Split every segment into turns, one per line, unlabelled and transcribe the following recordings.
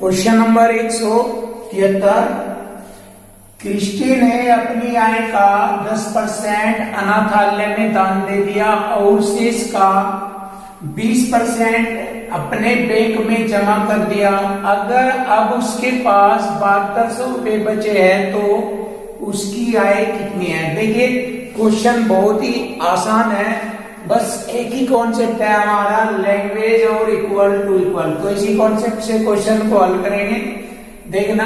Question number 173। Christie ने अपनी आय का 10% अनाथालय में दान दे दिया और शेष का 20% अपने बैंक में जमा कर दिया। अगर अब उसके पास 7200 रुपए बचे हैं तो उसकी आय कितनी है। देखिए क्वेश्चन बहुत ही आसान है, बस एक ही कॉन्सेप्ट है हमारा, लैंग्वेज और इक्वल टू इक्वल। तो इसी कॉन्सेप्ट से क्वेश्चन को हल करेंगे। देखना,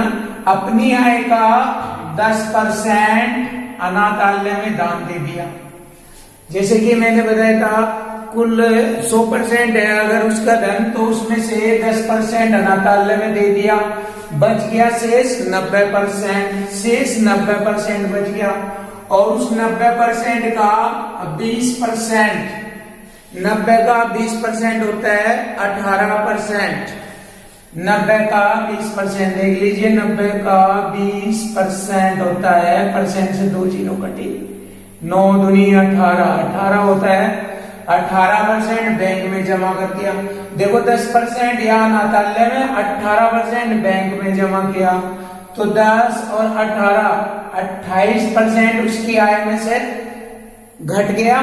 अपनी आय का 10% अनाथालय में दान दे दिया। जैसे कि मैंने बताया था कुल 100% है अगर उसका धन, तो उसमें से 10% अनाथालय में दे दिया, बच गया शेष 90%। शेष 90% बच गया और उस 90% का 20%, 90 का 20% होता है 18%। 90 का 20% देख लीजिए, 90 का 20% होता है, परसेंट से 2 जीरो कटी, 9 दूनी 18, 18 होता है। 18% बैंक में जमा कर दिया। देखो 10% यहाँ अनाथालय में, 18% बैंक में जमा किया, तो 10 और 18 28% उसकी आय में से घट गया।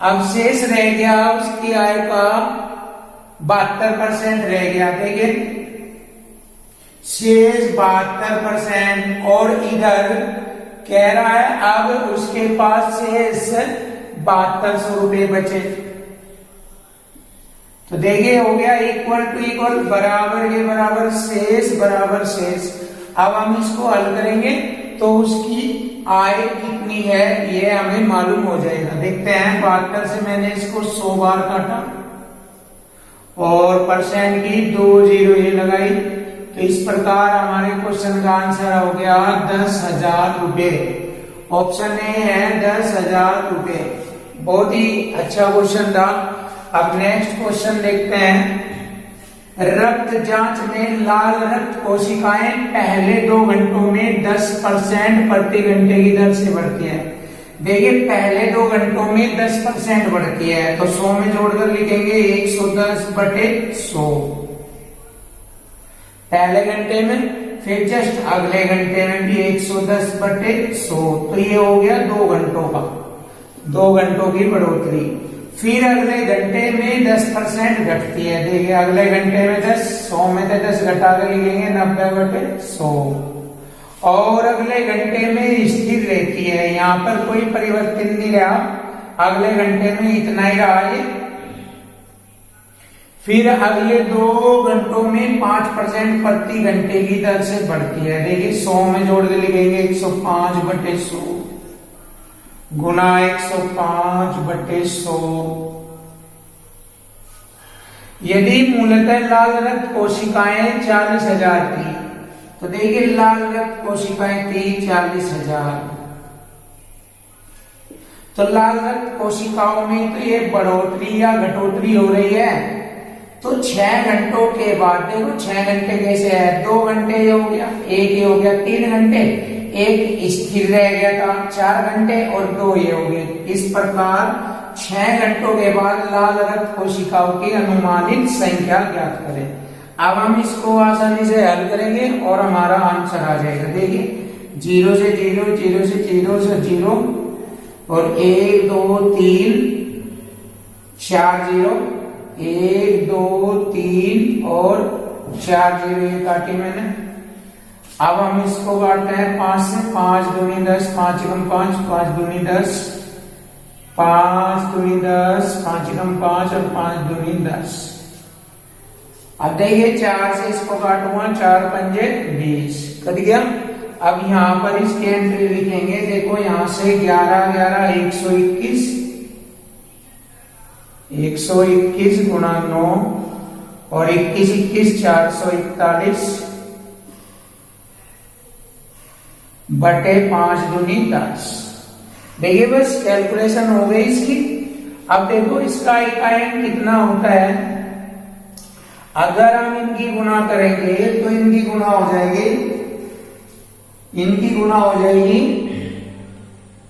अब शेष रह गया उसकी आय का 72% रह गया। देखिए शेष 72% और इधर कह रहा है अब उसके पास शेष 7200 रुपए बचे। तो देखिए हो गया इक्वल टू इक्वल, बराबर के बराबर, शेष बराबर शेष। अब हम इसको हल करेंगे तो उसकी आय कितनी है ये हमें मालूम हो जाएगा। देखते हैं, 72 से मैंने इसको 100 बार काटा और परसेंट की 2 जीरो ये लगाई, तो इस प्रकार हमारे क्वेश्चन का आंसर हो गया 10,000 रुपए। ऑप्शन ए है 10,000 रुपए। बहुत ही अच्छा क्वेश्चन था। अब नेक्स्ट क्वेश्चन देखते हैं। रक्त जांच में लाल रक्त कोशिकाएं पहले 2 घंटों में 10% प्रति घंटे की दर से बढ़ती है। देखिए पहले 2 घंटों में 10% बढ़ती है, तो 100 में जोड़कर लिखेंगे 110/100 पहले घंटे में, फिर जस्ट अगले घंटे में भी 110/100, तो ये हो गया 2 घंटों का, 2 घंटों की बढ़ोतरी। फिर अगले घंटे में 10% घटती है। देखिए अगले घंटे में 10, 100 में से 10 घटा कर लिखेंगे 90/100, और अगले घंटे में स्थिर रहती है, यहाँ पर कोई परिवर्तन नहीं रहा, अगले घंटे में इतना ही रहा ये। फिर अगले 2 घंटों में 5% प्रति घंटे की दर से बढ़ती है। देखिए 100 में जोड़ के लिखेंगे 105/100 गुना 105/100। यदि मूलतः लाल रक्त कोशिकाएं 40,000 थी, तो देखिए लाल रक्त कोशिकाएं थी 40,000, तो लाल रक्त कोशिकाओं में तो ये बढ़ोतरी या घटोतरी हो रही है। तो 6 घंटों के बाद, देखो 6 घंटे कैसे है, 2 घंटे ये हो गया, एक ये हो गया 3 घंटे, एक स्थिर रह गया था 4 घंटे और 2 ये हो गए। इस प्रकार 6 घंटों के बाद लाल रक्त कोशिकाओं की अनुमानित संख्या ज्ञात करें। अब हम इसको आसानी से हल करेंगे और हमारा आंसर आ जाएगा। देखिए 0 से 0, 0 से 0 से 0 और 1 2 3 4 0, 1 2 3 और 4 0 ये काटी मैंने। अब हम इसको काटते हैं 5 से, 5 दूनी 10, 5 एकम 5, 5 दूनी 10, 5 दूनी 10, 5 एकम 5 और 5 दूनी 10। अब देखिए 4 से इसको काटूंगा, 4 पंजे 20 कट गया। अब यहाँ पर इसकी एंट्री लिखेंगे। देखो यहाँ से 11 11 121, 121 गुणा 9 और 21 21 441 बटे 5 दूनी 10। देखिए बस कैलकुलेशन हो गई इसकी। अब देखो इसका इकाई कितना होता है। अगर हम इनकी गुणा करेंगे तो इनकी गुणा हो जाएगी, इनकी गुणा हो जाएगी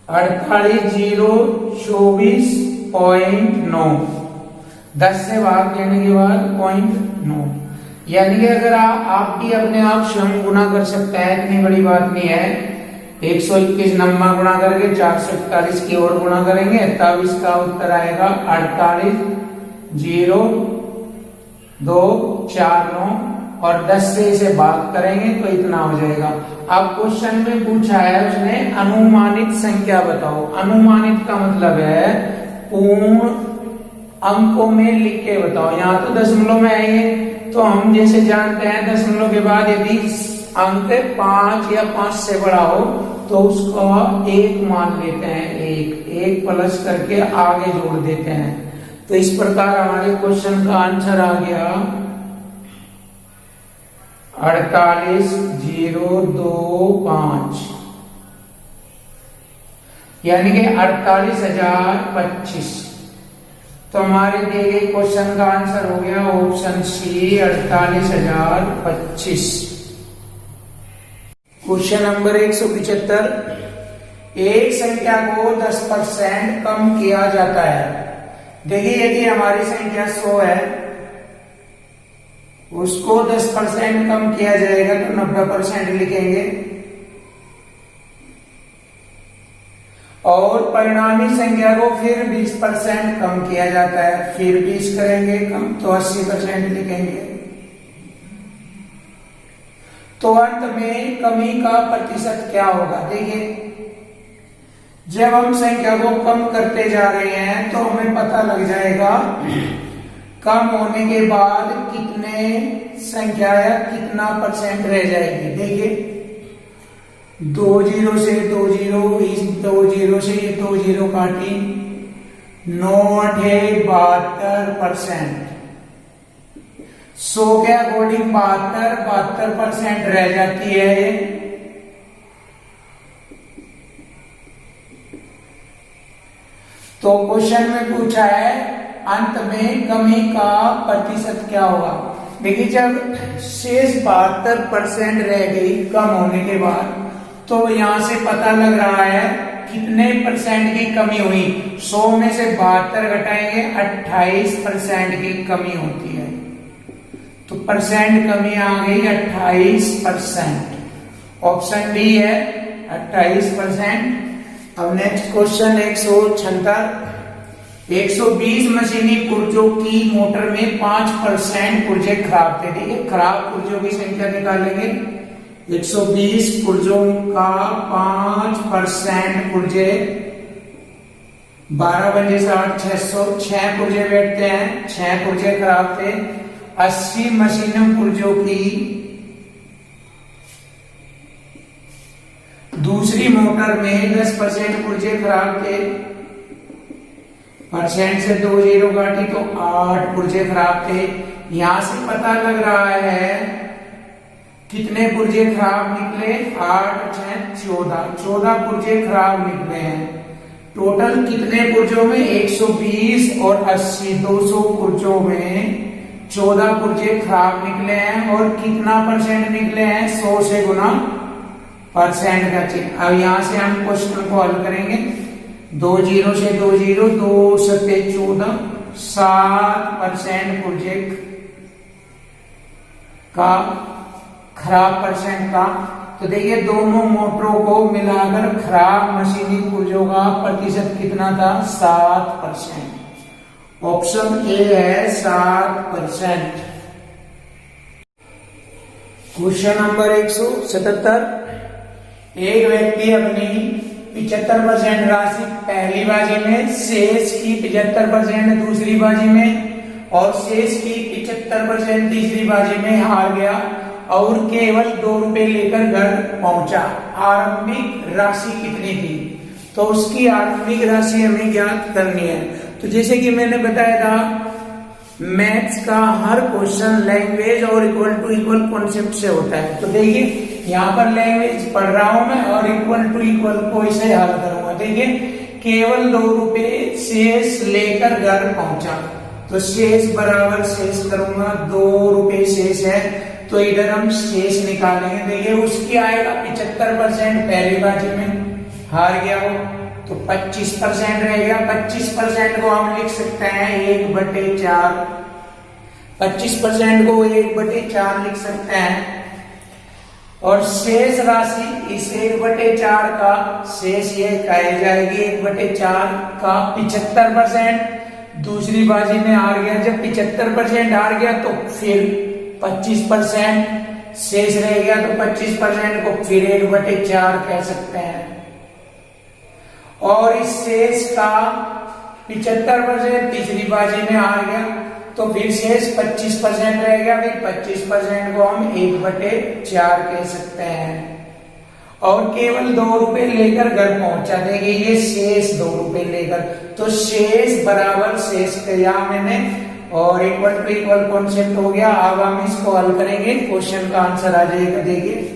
48,024.9, 10 से भाग देने के बाद 0.9। यानी कि अगर आप भी अपने आप स्वयं गुना कर सकते हैं, इतनी बड़ी बात नहीं है। 121 नंबर गुणा करके 441 की ओर गुणा करेंगे, तब इसका उत्तर आएगा 48, 0, 2, 4, 9 और 10 से इसे भाग करेंगे तो इतना हो जाएगा। अब क्वेश्चन में पूछा है उसने अनुमानित संख्या बताओ। अनुमानित का मतलब है पूर्ण अंकों में लिख के बताओ। यहाँ तो दशमलव में आएंगे, तो हम जैसे जानते हैं दशमलव के बाद यदि अंक 5 या 5 से बड़ा हो तो उसका 1 मान लेते हैं, एक प्लस करके आगे जोड़ देते हैं। तो इस प्रकार हमारे क्वेश्चन का आंसर आ गया 48,025, यानी कि 48,025। तो हमारे दिए गए क्वेश्चन का आंसर हो गया ऑप्शन सी 48,025। क्वेश्चन नंबर 175, एक संख्या को 10% कम किया जाता है। देखिए यदि हमारी संख्या 100 है, उसको 10% कम किया जाएगा तो 90% लिखेंगे, और परिणामी संख्या को फिर 20% कम किया जाता है, फिर 20 करेंगे कम तो 80% लिखेंगे। तो अंत में कमी का प्रतिशत क्या होगा? देखिए जब हम संख्या को कम करते जा रहे हैं तो हमें पता लग जाएगा कम होने के बाद कितने संख्या या कितना परसेंट रह जाएगी। देखिए 2 0 से 2 0, इस 2 0 से ये 2 0 काटी, 9 8 72%। 100 के अकॉर्डिंग 72% रह जाती है। तो क्वेश्चन में पूछा है अंत में कमी का प्रतिशत क्या होगा। देखिए जब शेष 72% रह गई कम होने के बाद, तो यहां से पता लग रहा है कितने परसेंट की कमी हुई। 100 में से 72 घटाएंगे, 28% की कमी होती है। तो परसेंट कमी आ गई 28%। ऑप्शन डी है 28%। अब नेक्स्ट क्वेश्चन 176, 120 मशीनी पुर्जों की मोटर में 5% पुर्जे खराब थे। देखिए खराब पुर्जों की संख्या निकालेंगे। 120 पुर्जों का 5% पुर्जे, 12 बजे 60, 600, 6 पुर्जे बैठते हैं, 6 पुर्जे खराब थे। 80 मशीनों पुर्जों की दूसरी मोटर में 10% पुर्जे खराब थे, परसेंट से 2 0 काटी तो 8 पुर्जे खराब थे। यहां से पता लग रहा है कितने पुर्जे खराब निकले, 8 6 14 पुर्जे खराब निकले हैं। टोटल कितने पुर्जों में 120 और 80, 200 पुर्जों में 14 पुर्जे खराब निकले हैं। और कितना परसेंट निकले हैं, 100 से गुना परसेंट का चिन्ह। अब यहां से हम क्वेश्चन को हल करेंगे। 2 0 से 2 0, 2 7 14, 7% पुर्जे का खराब परसेंट का। तो देखिए दोनों मोटरों को मिलाकर खराब मशीनी पुर्जों का प्रतिशत कितना था, 7%। ऑप्शन ए है 7%। क्वेश्चन नंबर 177, एक व्यक्ति अपनी 75% राशि पहली बाजी में, शेष की 75% दूसरी बाजी में और शेष की 75% तीसरी बाजी में हार गया और केवल 2 रुपए लेकर घर पहुंचा। आरंभिक राशि कितनी थी? तो उसकी आरंभिक राशि हमें ज्ञात करनी है। तो जैसे कि मैंने बताया था मैथ्स का हर क्वेश्चन लैंग्वेज और इक्वल टू इक्वल कॉन्सेप्ट से होता है। तो देखिए यहाँ पर लैंग्वेज पढ़ रहा हूं मैं और इक्वल टू इक्वल को इसे हल करूंगा। देखिए केवल 2 रुपए शेष लेकर घर पहुंचा, तो शेष बराबर शेष करूंगा, 2 रुपए शेष है तो इधर हम शेष निकालेंगे। देखिए उसकी आएगा 75%, पहली बाजी में हार गया वो, तो 25% रह गया। 25% को हम लिख सकते हैं 1/4। 25% को 1/4 लिख सकते हैं। और शेष राशि इस 1/4 का शेष ये कहे जाएगी 1/4 का 75%। दूसरी बाजी में हार गया, जब 75% हार गया तो फिर 25% शेष रह गया, तो 25% को फिर 1/4 कह सकते हैं। और इस शेष का 75% तीसरी बाजी में हार गया तो फिर शेष 25% रह गया, फिर 25% को हम 1/4 कह सकते हैं। और केवल 2 रुपए लेकर घर पहुंचा देंगे, ये शेष 2 रुपए लेकर, तो शेष बराबर शेष किया मैंने और इक्वल टू इक्वल कॉन्सेप्ट हो गया। अब हम इसको हल करेंगे, क्वेश्चन का आंसर आ जाएगा। देखिए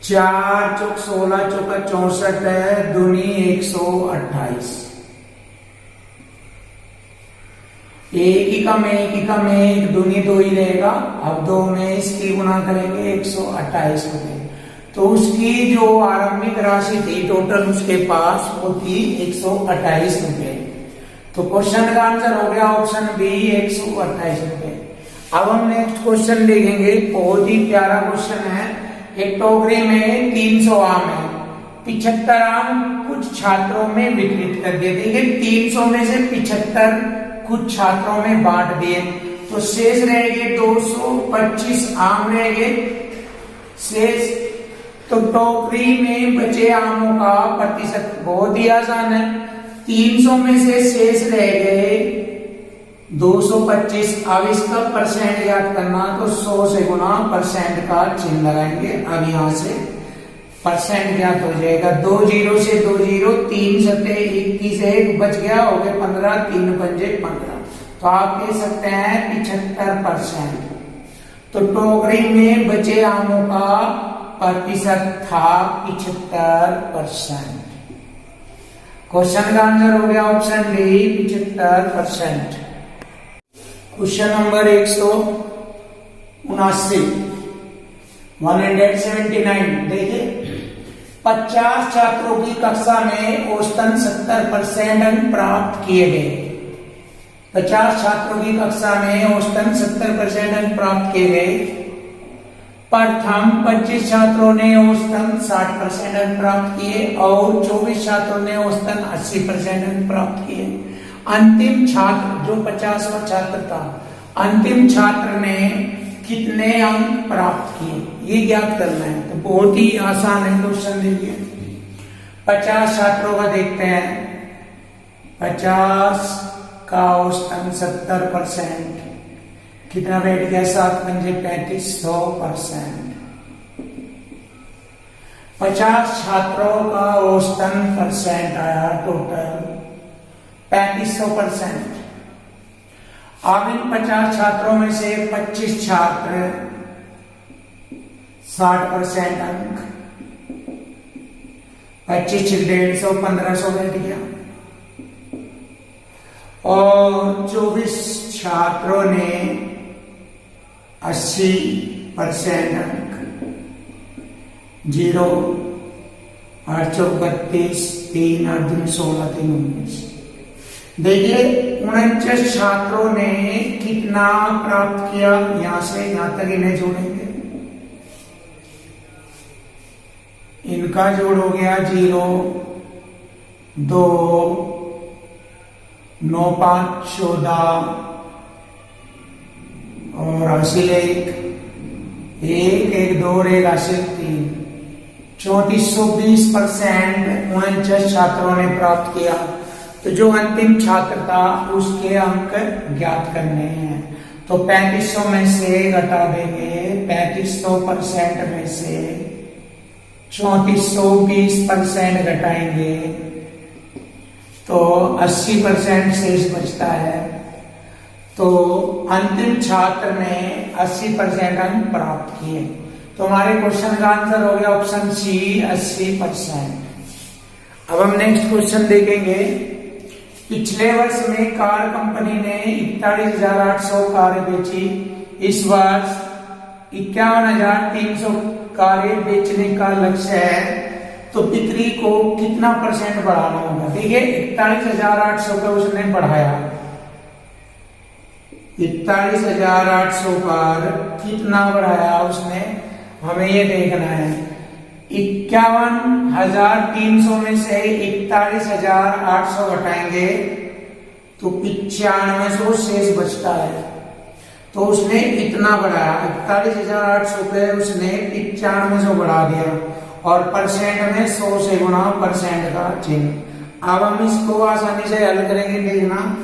4 चौक 16 चौका 64 है, दूनी 128। एक ही कम एक दूनी 2 ही रहेगा। अब 2 में इसकी गुना करेंगे 128 रुपए, तो उसकी जो आरंभिक राशि थी टोटल उसके पास वो थी 128 रुपए। तो क्वेश्चन का आंसर हो गया ऑप्शन बी 128 रुपए। अब हम नेक्स्ट क्वेश्चन देखेंगे, बहुत ही प्यारा क्वेश्चन है। एक टोकरी में 300 आम है, 75 आम कुछ छात्रों में वितरित कर दिए। देखिए 300 में से 75 कुछ छात्रों में बांट दिए, तो शेष रहेंगे 225 आम रहेंगे शेष। तो टोकरी में बचे आमों का प्रतिशत बहुत ही आसान है। 300 में से शेष रह गए 225। अब इसका परसेंट याद करना, तो 100 से गुना परसेंट का चिन्ह लगाएंगे। अब यहां से परसेंट ज्ञात हो जाएगा। 2 0 से 2 0, 3 सत्ते 21, 1 बच गया, हो गए 15, 3 पंजे 15। तो आप कह सकते हैं 75%। तो टोकरी में बचे आमों का प्रतिशत था 75%। क्वेश्चन का आंसर हो गया ऑप्शन डी 75%। क्वेश्चन नंबर 179 देखिए 50 छात्रों की कक्षा में औसतन 70% अंक प्राप्त किए गए। 50 छात्रों की कक्षा में औसतन 70% अंक प्राप्त किए गए। प्रथम 25 छात्रों ने औसतन 60% अंक प्राप्त किए और 24 छात्रों ने औसतन 80% अंक प्राप्त किए। अंतिम छात्र जो 50वां छात्र था, अंतिम छात्र ने कितने अंक प्राप्त किए ये ज्ञात करना है। तो बहुत ही आसान है क्वेश्चन। देखिए 50 छात्रों का देखते हैं, 50 का औसतन 70%, कितना बैठ गया 7 पंजे 35, 100%। 50 छात्रों का औसतन परसेंट आया टोटल 3500%। अब इन 50 छात्रों में से 25 छात्र 60% अंक, 25 150 1500 बैठ गया। और 24 छात्रों ने 80% अंक, 0 8 चौक 32, 3 8 दूनी 16, 3 19। देखिए 49 छात्रों ने कितना प्राप्त किया, यहां से यहां तक इन्हें जोड़ेंगे। इनका जोड़ हो गया 0 2 9 5 14 और हासिल 1 1 2 और 1 हासिल 3, 3420% 49 छात्रों ने प्राप्त किया। तो जो अंतिम छात्र था उसके अंक ज्ञात करने हैं। तो 3500 में से घटा देंगे, 3500% में से 3420% घटाएंगे तो 80% शेष बचता है। तो अंतिम छात्र ने 80% अंक प्राप्त किए। तो हमारे क्वेश्चन का आंसर हो गया ऑप्शन सी 80%। अब हम नेक्स्ट क्वेश्चन देखेंगे। पिछले वर्ष में कार कंपनी ने 41,800 कारें बेची। इस वर्ष 51,300 कारें बेचने का लक्ष्य है, तो बिक्री को कितना परसेंट बढ़ाना होगा। देखिए 41,800 का उसने बढ़ाया, 41,800 पर कितना बढ़ाया उसने, हमें ये देखना है। 51,300 में से 41,800 घटाएंगे तो 9500 शेष बचता है। तो उसने इतना बढ़ाया, 41,800 पे उसने 9500 बढ़ा दिया और परसेंट में 100 से गुणा परसेंट का चिन्ह। अब हम इसको आसानी से हल करेंगे, देखना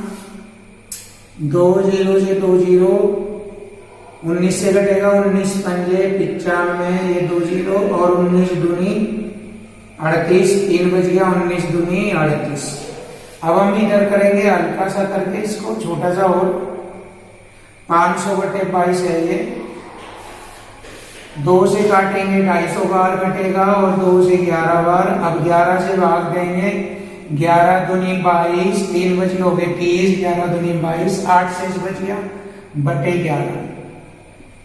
2 0 से 2 0, 19 से घटेगा 19 पंजे 95, ये 2 0 और 19 दूनी 38, 3 बच गया, 19 दूनी 38। अब हम इधर करेंगे हल्का सा करके इसको छोटा सा, और 500/22 है ये, 2 से काटेंगे 250 बार कटेगा और 2 से 11 बार। अब 11 से भाग देंगे, 11 दूनी 22, 3 बच गए हो गए 30, 11 दूनी 22, 8 शेष बच गया बटे 11।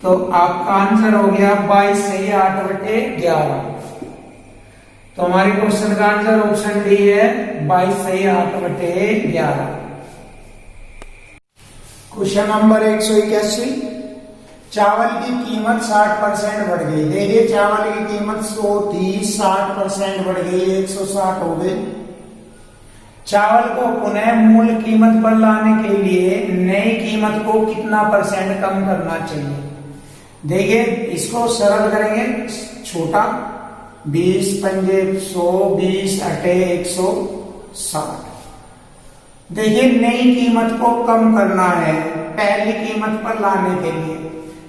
तो आपका आंसर हो गया 22 सही 8/11। तो हमारे क्वेश्चन का आंसर ऑप्शन डी है 22 सही 8/11। क्वेश्चन नंबर 181, चावल की कीमत 60% बढ़ गई। देखिए चावल की कीमत 100 थी, 60% बढ़ गई, 160 हो गई। चावल को पुनः मूल कीमत पर लाने के लिए नई कीमत को कितना परसेंट कम करना चाहिए। देखिए इसको सरल करेंगे, छोटा 20 पंजे 100, 20 अटे 160। देखिए नई कीमत को कम करना है पहली कीमत पर लाने के लिए।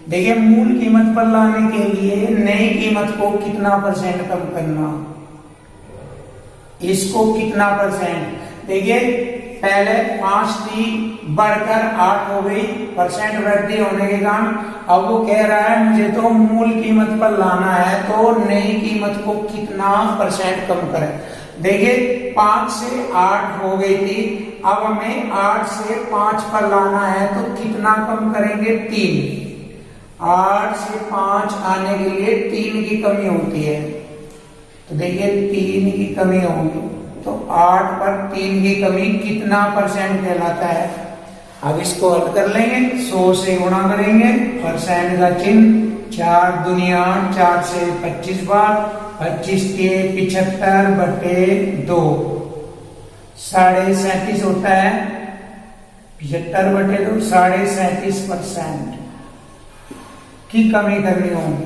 देखिए मूल कीमत पर लाने के लिए नई कीमत को कितना परसेंट कम करना, इसको कितना परसेंट। देखिए पहले 5 थी बढ़कर 8 हो गई, परसेंट वृद्धि होने के कारण अब वो कह रहा है मुझे तो मूल कीमत पर लाना है, तो नई कीमत को कितना परसेंट कम करें। देखिए 5 से 8 हो गई थी, अब हमें 8 से 5 पर लाना है, तो कितना कम करेंगे 3। 8 से 5 आने के लिए 3 की कमी होती है, तो देखिए 3 की कमी होगी, तो 8 पर 3 की कमी कितना परसेंट कहलाता है। अब इसको हल कर लेंगे, 100 से गुणा करेंगे, परसेंट का चिन्ह, 4 दुनिया 4 से 25 बार, 25 के 75 बटे 2, 37.5 होता है, 75 बटे 2, 37.5% की कमी करनी होगी।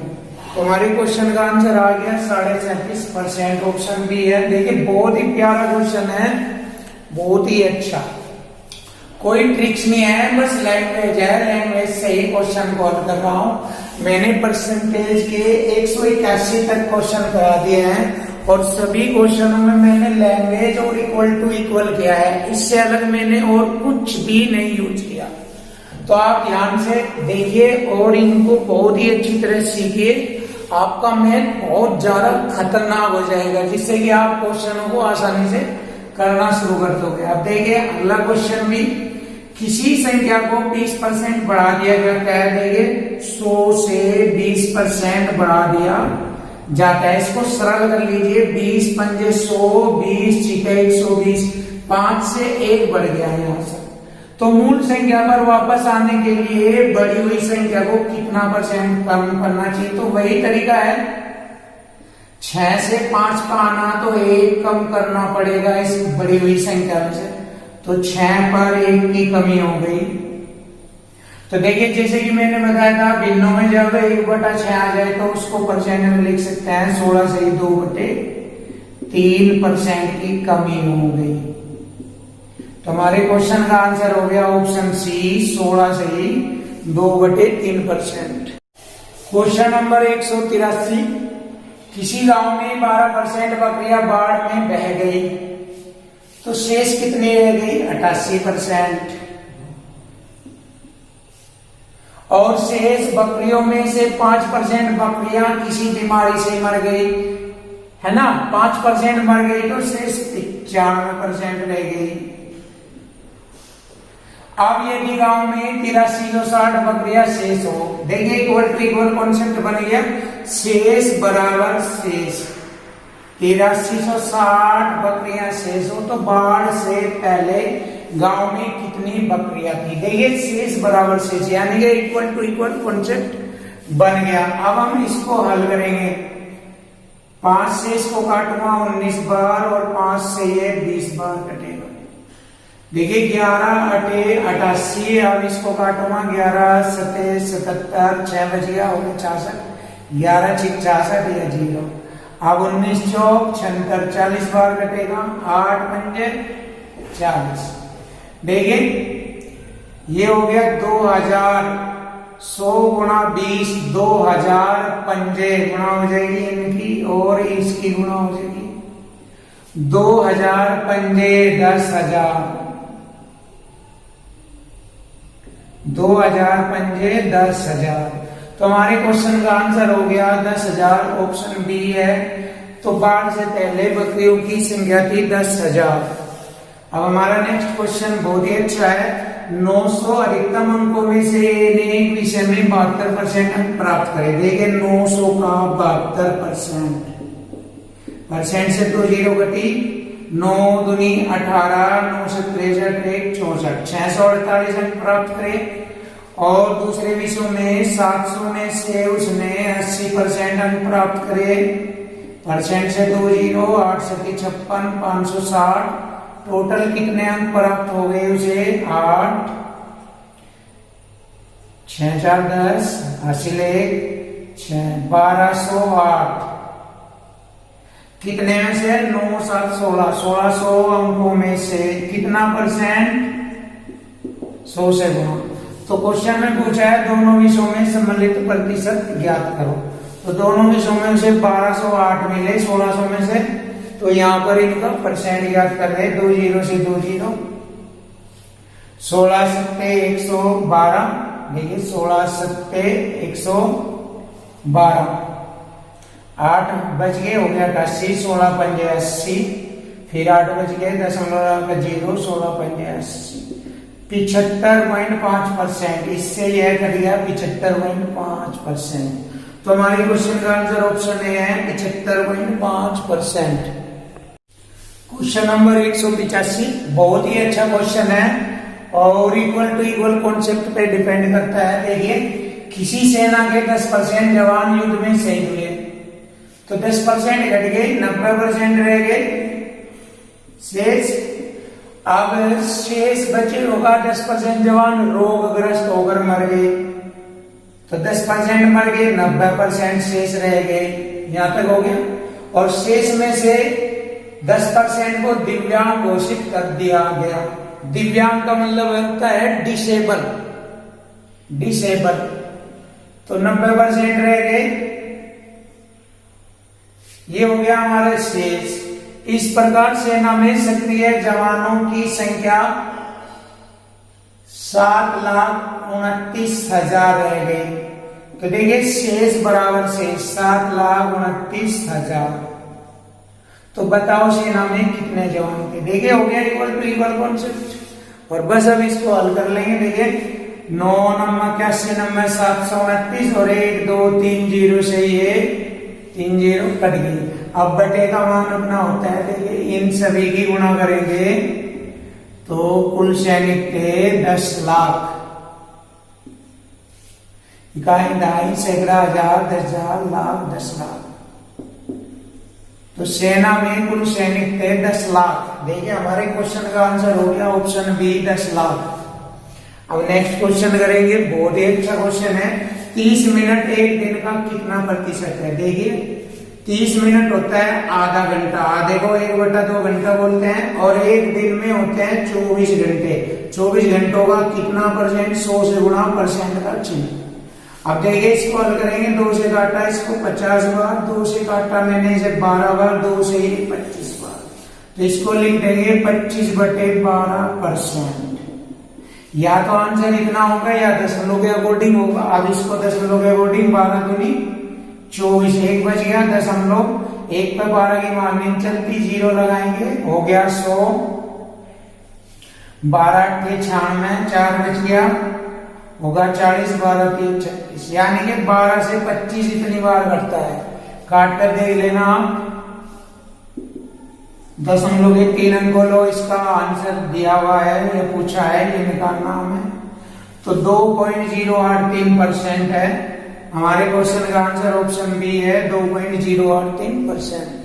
तो हमारे क्वेश्चन का आंसर आ गया 37.5%, ऑप्शन बी है। देखिए बहुत ही प्यारा क्वेश्चन है, बहुत ही अच्छा, कोई ट्रिक्स नहीं है, बस लैंग्वेज है, लैंग्वेज से ही क्वेश्चन को हल कर रहा हूं। मैंने परसेंटेज के 181 तक क्वेश्चन करा दिए हैं और सभी क्वेश्चनों में मैंने लैंग्वेज और इक्वल टू इक्वल किया है, इससे अलग मैंने और कुछ भी नहीं यूज किया। तो आप ध्यान से देखिए और इनको बहुत ही अच्छी तरह सीखिए, आपका मैथ बहुत ज्यादा खतरनाक हो जाएगा, जिससे कि आप क्वेश्चनों को आसानी से करना शुरू कर दोगे। अब देखिए अगला क्वेश्चन भी, किसी संख्या को 20% बढ़ा दिया जाता है। देखिए 100 से 20% बढ़ा दिया जाता है, इसको सरल कर लीजिए, 20 पंजे 100, 20 छिके 120, 5 से 1 बढ़ गया है यहाँ से। तो मूल संख्या पर वापस आने के लिए बढ़ी हुई संख्या को कितना परसेंट कम करना चाहिए। तो वही तरीका है, 6 से 5 का आना तो 1 कम करना पड़ेगा इस बढ़ी हुई संख्या से, तो 6 पर 1 की कमी हो गई। तो देखिए जैसे कि मैंने बताया था भिन्नों में जब 1/6 आ जाए तो उसको परसेंट में लिख सकते हैं, 16 से 2/3% की कमी हो गई। तो हमारे क्वेश्चन का आंसर हो गया ऑप्शन सी, 16 से 2/3%। क्वेश्चन नंबर 183, किसी गांव में 12% बकरियां बाढ़ में बह गई, तो शेष कितनी रह गई 88%, और शेष बकरियों में से 5% बकरियां किसी बीमारी से मर गई, है ना, 5% मर गई, तो शेष 95% रह गई। अब यदि गांव में 8360 बकरियां शेष हो, देखिए इक्वल टू इक्वल कॉन्सेप्ट बन गया, शेष बराबर शेष, 8360 बकरियां शेष हो, तो बाढ़ से पहले गांव में कितनी बकरियां थी। देखिए शेष बराबर शेष यानी कि इक्वल टू इक्वल कॉन्सेप्ट बन गया। अब हम इसको हल करेंगे। 5 से इसको काटूंगा 19 बार और 5 से ये 20 बार कटेगा। देखिए 11 अटे 88, अब इसको काटूंगा 11 सते 77, 6 बच गया हो गया 66, 11 6 66 या 0। अब 19 चौक 76, 40 बार कटेगा, 8 पंजे 40। देखिए ये हो गया 2000, 100 गुणा 20, 2000 पंजे गुणा हो जाएगी इनकी और इसकी गुणा हो जाएगी। 2000 पंजे 10,000, 2000 पंजे 10,000। तो हमारे क्वेश्चन का आंसर हो गया 10,000, ऑप्शन बी है। तो बाढ़ से पहले बकरियों की संख्या थी 10,000। अब हमारा नेक्स्ट क्वेश्चन बहुत ही अच्छा है। 900 अधिकतम अंकों में से एक विषय में 72% अंक प्राप्त करें। देखिए 900 का 72%, परसेंट से तो 0 घटी, 9 दूनी 18, 9 से 63 1 64, 648 अंक प्राप्त करें। और दूसरे विषयों में 700 में से उसने 80% अंक प्राप्त करे। परसेंट से 2 0, 8 से 56, 560। टोटल कितने अंक प्राप्त हो गए उसे? 8, 6 4 10, हासिल 1 1208। कितने में से? 9 7 16, 1600 अंकों में से कितना परसेंट? 100 से गुणा। तो क्वेश्चन में पूछा है दोनों विषयों में सम्मिलित प्रतिशत ज्ञात करो। तो दोनों विषयों में उसे 1208 मिले 1600 में से, तो यहां पर इनका परसेंट ज्ञात कर रहे। 2 0 से 2 0, 16 सत्ते 112। देखिए 16 सत्ते 112, 8 बच गए हो गया 88, 16 पंजे 80, फिर 8 बच गए 0.0, 16 पंजे 80, 75.5%। इससे यह कट गया 75.5%। तो हमारे क्वेश्चन का आंसर ऑप्शन ए है 75.5%। क्वेश्चन नंबर 185 बहुत ही अच्छा क्वेश्चन है और इक्वल टू इक्वल कॉन्सेप्ट पे डिपेंड करता है। देखिए किसी सेना के 10% जवान युद्ध में शहीद हुए, तो 10% घट गए, 90% रह गए शेष। अब शेष बचे होगा 10% जवान रोगग्रस्त होकर मर गए, तो 10% मर गए, 90% शेष रह गए। यहां तक हो गया। और शेष में से 10% को दिव्यांग घोषित कर दिया गया। दिव्यांग का मतलब होता है डिसेबल, डिसेबल। तो 90% रह गए। ये हो गया हमारा शेष। इस प्रकार सेना में सक्रिय जवानों की संख्या 7,29,000 रह गई। तो देखिए शेष बराबर शेष 7,29,000। तो बताओ सेना में कितने जवान थे? देखिए हो गया इक्वल टू इक्वल कॉन्सेप्ट। और बस अब इसको हल कर लेंगे। देखिए 9 नंबर 81 नंबर 729 और 1 2 3 0 से ये 3 0 कट गई। अब बटे का मान अपना होता है। देखिए इन सभी की गुणा करेंगे तो कुल सैनिक थे 10 लाख। इकाई दहाई सैकड़ा हजार 10,000 लाख 10 लाख। तो सेना में कुल सैनिक थे 10 लाख। देखिए हमारे क्वेश्चन का आंसर हो गया ऑप्शन बी 10 लाख। अब नेक्स्ट क्वेश्चन करेंगे। बहुत ही अच्छा क्वेश्चन है। 30 मिनट एक दिन का कितना प्रतिशत है? देखिए 30 मिनट होता है आधा घंटा, आधे को 1/2 घंटा बोलते हैं। और एक दिन में होते हैं 24 घंटे। 24 घंटों का कितना परसेंट? 100 से गुणा परसेंट का चिन्ह। अब देखिए इसको हल करेंगे। 2 से काटा इसको 50 बार, 2 से काटा मैंने इसे 12 बार, 2 से ही 25 बार। तो इसको लिख देंगे 25/12%। या तो आंसर इतना होगा या दशमलव के अकॉर्डिंग होगा। अब इसको दशमलव के अकॉर्डिंग 12 दूनी 24, 1 बच गया दशमलव। 1 पे 12 की मार्किंग चलती, 0 लगाएंगे हो गया 100। 12 8 96, 4 बच गया होगा 40, 12 3 36। यानी कि 12 से 25 इतनी बार घटता है। काट कर देख लेना आप। दशमलव के 3 अंक लो, इसका आंसर दिया हुआ है, ये पूछा है, ये निकालना हमें। तो 2.083% है हमारे क्वेश्चन का आंसर। ऑप्शन बी है 2.083%।